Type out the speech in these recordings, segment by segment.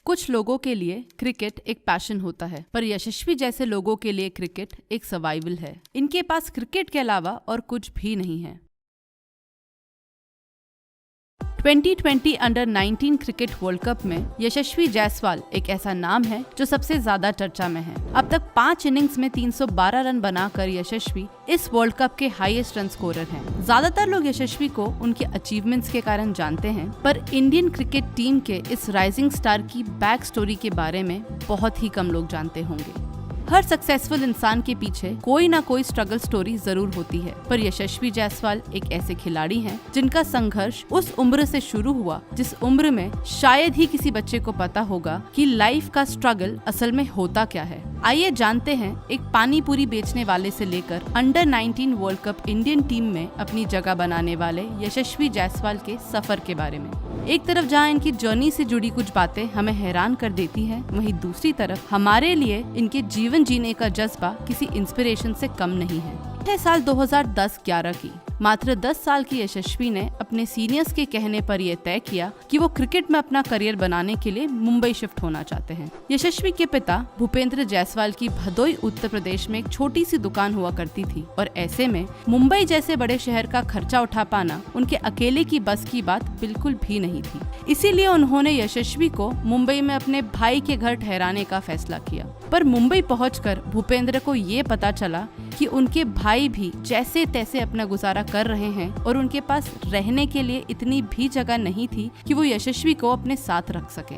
कुछ लोगों के लिए क्रिकेट एक पैशन होता है, पर यशस्वी जैसे लोगों के लिए क्रिकेट एक सर्वाइवल है। इनके पास क्रिकेट के अलावा और कुछ भी नहीं है। 2020 अंडर 19 क्रिकेट वर्ल्ड कप में यशस्वी जायसवाल एक ऐसा नाम है जो सबसे ज्यादा चर्चा में है। अब तक 5 इनिंग्स में 312 रन बनाकर यशस्वी इस वर्ल्ड कप के हाईएस्ट रन स्कोरर हैं। ज्यादातर लोग यशस्वी को उनके अचीवमेंट्स के कारण जानते हैं, पर इंडियन क्रिकेट टीम के इस राइजिंग स्टार की बैक स्टोरी के बारे में बहुत ही कम लोग जानते होंगे। हर सक्सेसफुल इंसान के पीछे कोई ना कोई स्ट्रगल स्टोरी जरूर होती है, पर यशस्वी जायसवाल एक ऐसे खिलाड़ी हैं जिनका संघर्ष उस उम्र से शुरू हुआ जिस उम्र में शायद ही किसी बच्चे को पता होगा कि लाइफ का स्ट्रगल असल में होता क्या है। आइए जानते हैं एक पानी पूरी बेचने वाले से लेकर under 19 world cup Indian team में अपनी जगह बनाने वाले यशस्वी जायसवाल के सफर के बारे में। एक तरफ जहां इनकी जर्नी से जुड़ी कुछ बातें हमें हैरान कर देती हैं, वहीं दूसरी तरफ हमारे लिए इनके जीवन जीने का जज्बा किसी इंस्पिरेशन से कम नहीं है। साल 2010-11 की मात्र 10 साल की यशस्वी ने अपने सीनियर्स के कहने पर यह तय किया कि वो क्रिकेट में अपना करियर बनाने के लिए मुंबई शिफ्ट होना चाहते हैं। यशस्वी के पिता भूपेंद्र जायसवाल की भदोई उत्तर प्रदेश में एक छोटी सी दुकान हुआ करती थी और ऐसे में मुंबई जैसे बड़े शहर का खर्चा उठा पाना उनके अकेले की बस की बात बिल्कुल भी नहीं थी। इसीलिए उन्होंने यशस्वी को मुंबई में अपने भाई के घर ठहराने का फैसला किया। पर मुंबई पहुंचकर भूपेंद्र को ये पता चला कि उनके भाई भी जैसे तैसे अपना गुजारा कर रहे हैं और उनके पास रहने के लिए इतनी भी जगह नहीं थी कि वो यशस्वी को अपने साथ रख सके।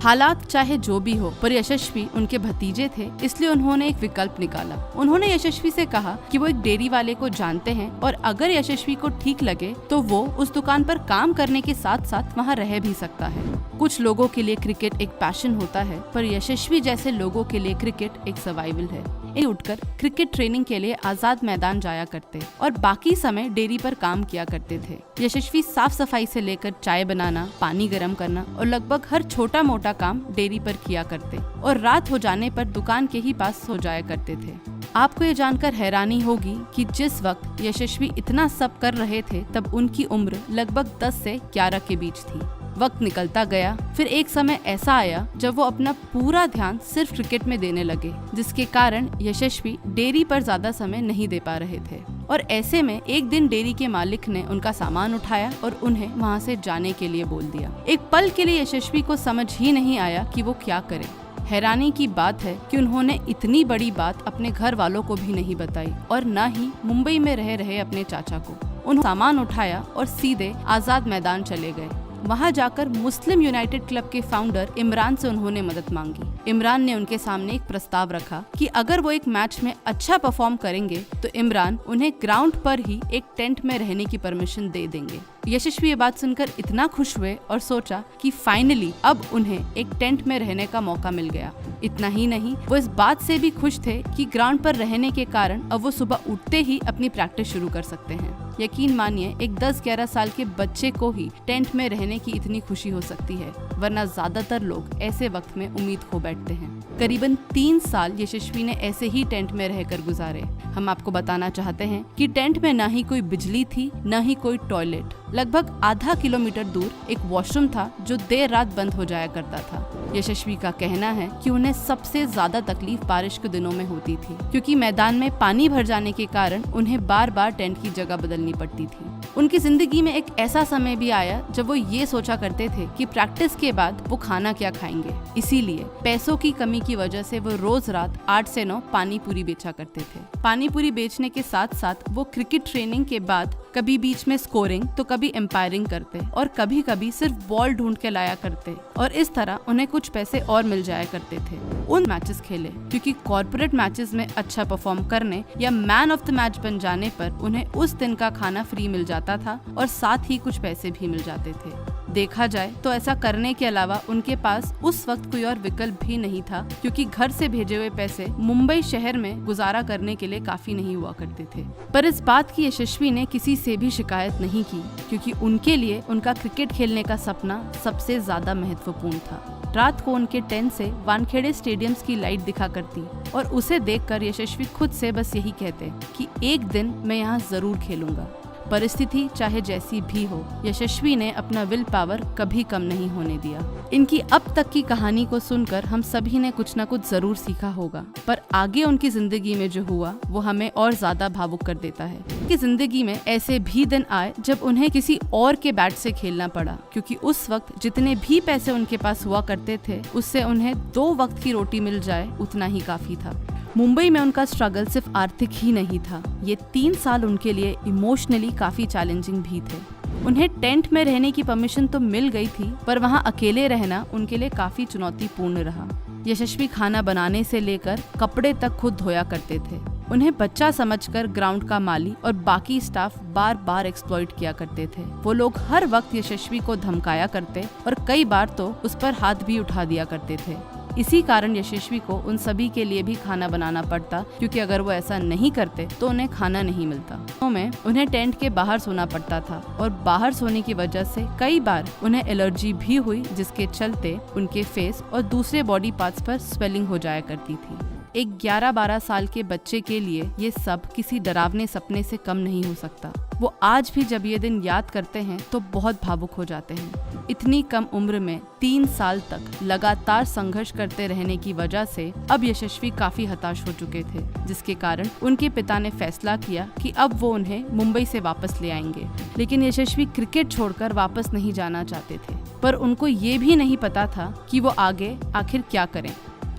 हालात चाहे जो भी हो, पर यशस्वी उनके भतीजे थे, इसलिए उन्होंने एक विकल्प निकाला। उन्होंने यशस्वी से कहा कि वो एक डेयरी वाले को जानते हैं और अगर यशस्वी को ठीक लगे तो वो उस दुकान पर काम करने के साथ साथ वहाँ रह भी सकता है। कुछ लोगों के लिए क्रिकेट एक पैशन होता है, पर यशस्वी जैसे लोगों के लिए क्रिकेट एक सर्वाइवल है। ये उठकर क्रिकेट ट्रेनिंग के लिए आजाद मैदान जाया करते और बाकी समय डेयरी पर काम किया करते थे। यशस्वी साफ सफाई से लेकर चाय बनाना, पानी गर्म करना और लगभग हर छोटा मोटा काम डेयरी पर किया करते और रात हो जाने पर दुकान के ही पास सो जाया करते थे। आपको ये जानकर हैरानी होगी कि जिस वक्त यशस्वी इतना सब कर रहे थे तब उनकी उम्र लगभग 10 से 11 के बीच थी। वक्त निकलता गया, फिर एक समय ऐसा आया जब वो अपना पूरा ध्यान सिर्फ क्रिकेट में देने लगे, जिसके कारण यशस्वी डेयरी पर ज्यादा समय नहीं दे पा रहे थे। और ऐसे में एक दिन डेयरी के मालिक ने उनका सामान उठाया और उन्हें वहाँ से जाने के लिए बोल दिया। एक पल के लिए यशस्वी को समझ ही नहीं आया कि वो क्या करे। हैरानी की बात है कि उन्होंने इतनी बड़ी बात अपने घर वालों को भी नहीं बताई और न ही मुंबई में रह रहे अपने चाचा को। उन्होंने सामान उठाया और सीधे आजाद मैदान चले गए। वहां जाकर मुस्लिम यूनाइटेड क्लब के फाउंडर इमरान से उन्होंने मदद मांगी। इमरान ने उनके सामने एक प्रस्ताव रखा कि अगर वो एक मैच में अच्छा परफॉर्म करेंगे तो इमरान उन्हें ग्राउंड पर ही एक टेंट में रहने की परमिशन दे देंगे। यशस्वी ये बात सुनकर इतना खुश हुए और सोचा कि फाइनली अब उन्हें एक टेंट में रहने का मौका मिल गया। इतना ही नहीं, वो इस बात से भी खुश थे कि ग्राउंड पर रहने के कारण अब वो सुबह उठते ही अपनी प्रैक्टिस शुरू कर सकते हैं। यकीन मानिए, एक 10-11 साल के बच्चे को ही टेंट में रहने की इतनी खुशी हो सकती है, वरना ज्यादातर लोग ऐसे वक्त में उम्मीद खो बैठते हैं। करीबन 3 साल यशस्वी ने ऐसे ही टेंट में रहकर गुजारे। हम आपको बताना चाहते हैं कि टेंट में न ही कोई बिजली थी, न ही कोई टॉयलेट। लगभग आधा किलोमीटर दूर एक वॉशरूम था जो देर रात बंद हो जाया करता था। यशस्वी का कहना है कि उन्हें सबसे ज्यादा तकलीफ बारिश के दिनों में होती थी, क्योंकि मैदान में पानी भर जाने के कारण उन्हें बार बार टेंट की जगह बदलनी पड़ती थी। उनकी जिंदगी में एक ऐसा समय भी आया जब वो ये सोचा करते थे कि प्रैक्टिस के बाद वो खाना क्या खाएंगे। इसीलिए पैसों की कमी की वजह से वो रोज रात 8 से 9 पानी पूरी बेचा करते थे। पानी पूरी बेचने के साथ साथ वो क्रिकेट ट्रेनिंग के बाद कभी बीच में स्कोरिंग तो कभी एम्पायरिंग करते और कभी कभी सिर्फ बॉल ढूंढ के लाया करते और इस तरह उन्हें कुछ पैसे और मिल जाया करते थे। उन मैचेस खेले, क्योंकि कॉर्पोरेट मैचेस में अच्छा परफॉर्म करने या मैन ऑफ द मैच बन जाने पर उन्हें उस दिन का खाना फ्री मिल जाता था और साथ ही कुछ पैसे भी मिल जाते थे। देखा जाए तो ऐसा करने के अलावा उनके पास उस वक्त कोई और विकल्प भी नहीं था, क्योंकि घर से भेजे हुए पैसे मुंबई शहर में गुजारा करने के लिए काफी नहीं हुआ करते थे। पर इस बात की यशस्वी ने किसी से भी शिकायत नहीं की, क्योंकि उनके लिए उनका क्रिकेट खेलने का सपना सबसे ज्यादा महत्वपूर्ण था। रात को उनके टेंट से वानखेड़े स्टेडियम्स की लाइट दिखा करती और उसे देखकर यशस्वी खुद से बस यही कहते कि एक दिन मैं यहाँ जरूर खेलूंगा। परिस्थिति चाहे जैसी भी हो, यशस्वी ने अपना विल पावर कभी कम नहीं होने दिया। इनकी अब तक की कहानी को सुनकर हम सभी ने कुछ न कुछ जरूर सीखा होगा, पर आगे उनकी जिंदगी में जो हुआ वो हमें और ज्यादा भावुक कर देता है कि जिंदगी में ऐसे भी दिन आए जब उन्हें किसी और के बैट से खेलना पड़ा, क्योंकि उस वक्त जितने भी पैसे उनके पास हुआ करते थे उससे उन्हें 2 वक्त की रोटी मिल जाए उतना ही काफी था। मुंबई में उनका स्ट्रगल सिर्फ आर्थिक ही नहीं था, ये 3 साल उनके लिए इमोशनली काफी चैलेंजिंग भी थे। उन्हें टेंट में रहने की परमिशन तो मिल गई थी, पर वहाँ अकेले रहना उनके लिए काफी चुनौतीपूर्ण रहा। यशस्वी खाना बनाने से लेकर कपड़े तक खुद धोया करते थे। उन्हें बच्चा समझकर ग्राउंड का माली और बाकी स्टाफ बार बार एक्सप्लॉइट किया करते थे। वो लोग हर वक्त यशस्वी को धमकाया करते और कई बार तो उस पर हाथ भी उठा दिया करते थे। इसी कारण यशस्वी को उन सभी के लिए भी खाना बनाना पड़ता, क्योंकि अगर वो ऐसा नहीं करते तो उन्हें खाना नहीं मिलता। तो में उन्हें टेंट के बाहर सोना पड़ता था और बाहर सोने की वजह से कई बार उन्हें एलर्जी भी हुई, जिसके चलते उनके फेस और दूसरे बॉडी पार्ट्स पर स्वेलिंग हो जाया करती थी। एक 11-12 साल के बच्चे के लिए ये सब किसी डरावने सपने से कम नहीं हो सकता। वो आज भी जब ये दिन याद करते हैं तो बहुत भावुक हो जाते हैं। इतनी कम उम्र में 3 साल तक लगातार संघर्ष करते रहने की वजह से अब यशस्वी काफी हताश हो चुके थे, जिसके कारण उनके पिता ने फैसला किया कि अब वो उन्हें मुंबई से वापस ले आएंगे। लेकिन यशस्वी क्रिकेट छोड़कर वापस नहीं जाना चाहते थे, पर उनको ये भी नहीं पता था कि वो आगे आखिर क्या करें।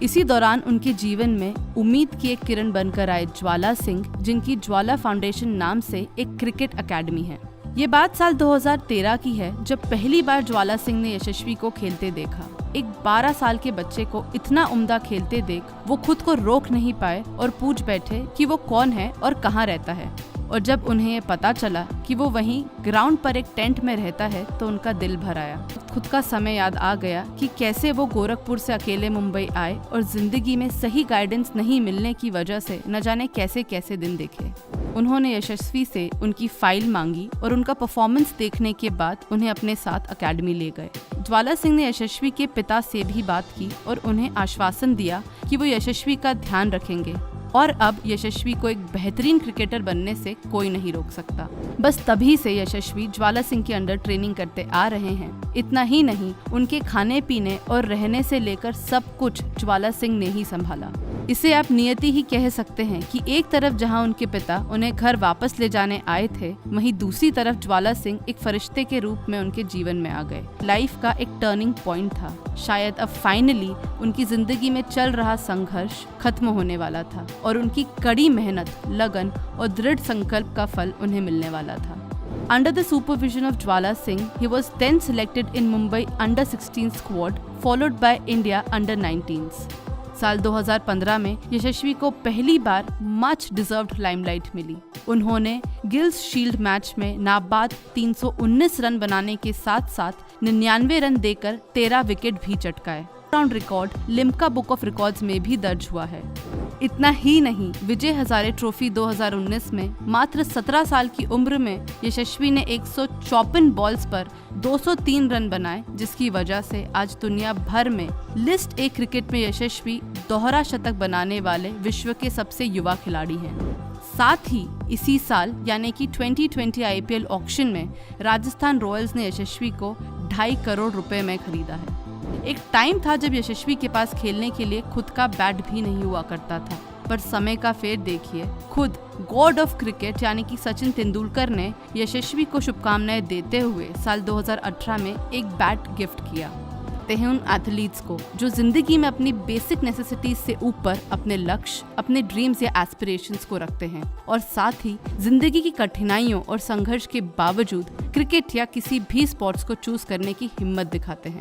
इसी दौरान उनके जीवन में उम्मीद की एक किरण बनकर आए ज्वाला सिंह, जिनकी ज्वाला फाउंडेशन नाम से एक क्रिकेट अकेडमी है। ये बात साल 2013 की है, जब पहली बार ज्वाला सिंह ने यशस्वी को खेलते देखा। एक 12 साल के बच्चे को इतना उम्दा खेलते देख वो खुद को रोक नहीं पाए और पूछ बैठे कि वो कौन है और कहाँ रहता है। और जब उन्हें ये पता चला कि वो वहीं ग्राउंड पर एक टेंट में रहता है तो उनका दिल भर आया। खुद का समय याद आ गया कि कैसे वो गोरखपुर से अकेले मुंबई आए और जिंदगी में सही गाइडेंस नहीं मिलने की वजह से न जाने कैसे कैसे दिन देखे। उन्होंने यशस्वी से उनकी फाइल मांगी और उनका परफॉर्मेंस देखने के बाद उन्हें अपने साथ अकेडमी ले गए। ज्वाला सिंह ने यशस्वी के पिता से भी बात की और उन्हें आश्वासन दिया कि वो यशस्वी का ध्यान रखेंगे और अब यशस्वी को एक बेहतरीन क्रिकेटर बनने से कोई नहीं रोक सकता। बस तभी से यशस्वी ज्वाला सिंह के अंडर ट्रेनिंग करते आ रहे हैं। इतना ही नहीं, उनके खाने पीने और रहने से लेकर सब कुछ ज्वाला सिंह ने ही संभाला। इसे आप नियति ही कह सकते हैं कि एक तरफ जहां उनके पिता उन्हें घर वापस ले जाने आए थे, वहीं दूसरी तरफ ज्वाला सिंह एक फरिश्ते के रूप में उनके जीवन में आ गए। लाइफ का एक टर्निंग पॉइंट था। शायद अब फाइनली उनकी जिंदगी में चल रहा संघर्ष खत्म होने वाला था और उनकी कड़ी मेहनत, लगन और दृढ़ संकल्प का फल उन्हें मिलने वाला था। Under the supervision of Jwala Singh, he was then selected in Mumbai under-16 squad, followed by India under-19s. साल 2015 में यशस्वी को पहली बार मच डिजर्व्ड लाइमलाइट मिली। उन्होंने गिल्स शील्ड मैच में नाबाद 319 रन बनाने के साथ साथ 99 रन देकर 13 विकेट भी चटकाए। Round record Limca book of records में भी दर्ज हुआ है। इतना ही नहीं, विजय हजारे ट्रॉफी 2019 में मात्र 17 साल की उम्र में यशस्वी ने 154 बॉल्स पर 203 रन बनाए, जिसकी वजह से आज दुनिया भर में लिस्ट ए क्रिकेट में यशस्वी दोहरा शतक बनाने वाले विश्व के सबसे युवा खिलाड़ी हैं। साथ ही इसी साल यानी कि 2020 IPL ऑक्शन में राजस्थान रॉयल्स ने यशस्वी को 2.5 करोड़ रुपए में खरीदा है। एक टाइम था जब यशस्वी के पास खेलने के लिए खुद का बैट भी नहीं हुआ करता था, पर समय का फेर देखिए, खुद गॉड ऑफ क्रिकेट यानी कि सचिन तेंदुलकर ने यशस्वी को शुभकामनाएं देते हुए साल 2018 में एक बैट गिफ्ट किया। हैं उन एथलीट्स को जो जिंदगी में अपनी बेसिक नेसेसिटीज से ऊपर अपने लक्ष्य, अपने ड्रीम्स या एस्पिरेशंस को रखते हैं और साथ ही जिंदगी की कठिनाइयों और संघर्ष के बावजूद क्रिकेट या किसी भी स्पोर्ट्स को चूज करने की हिम्मत दिखाते हैं।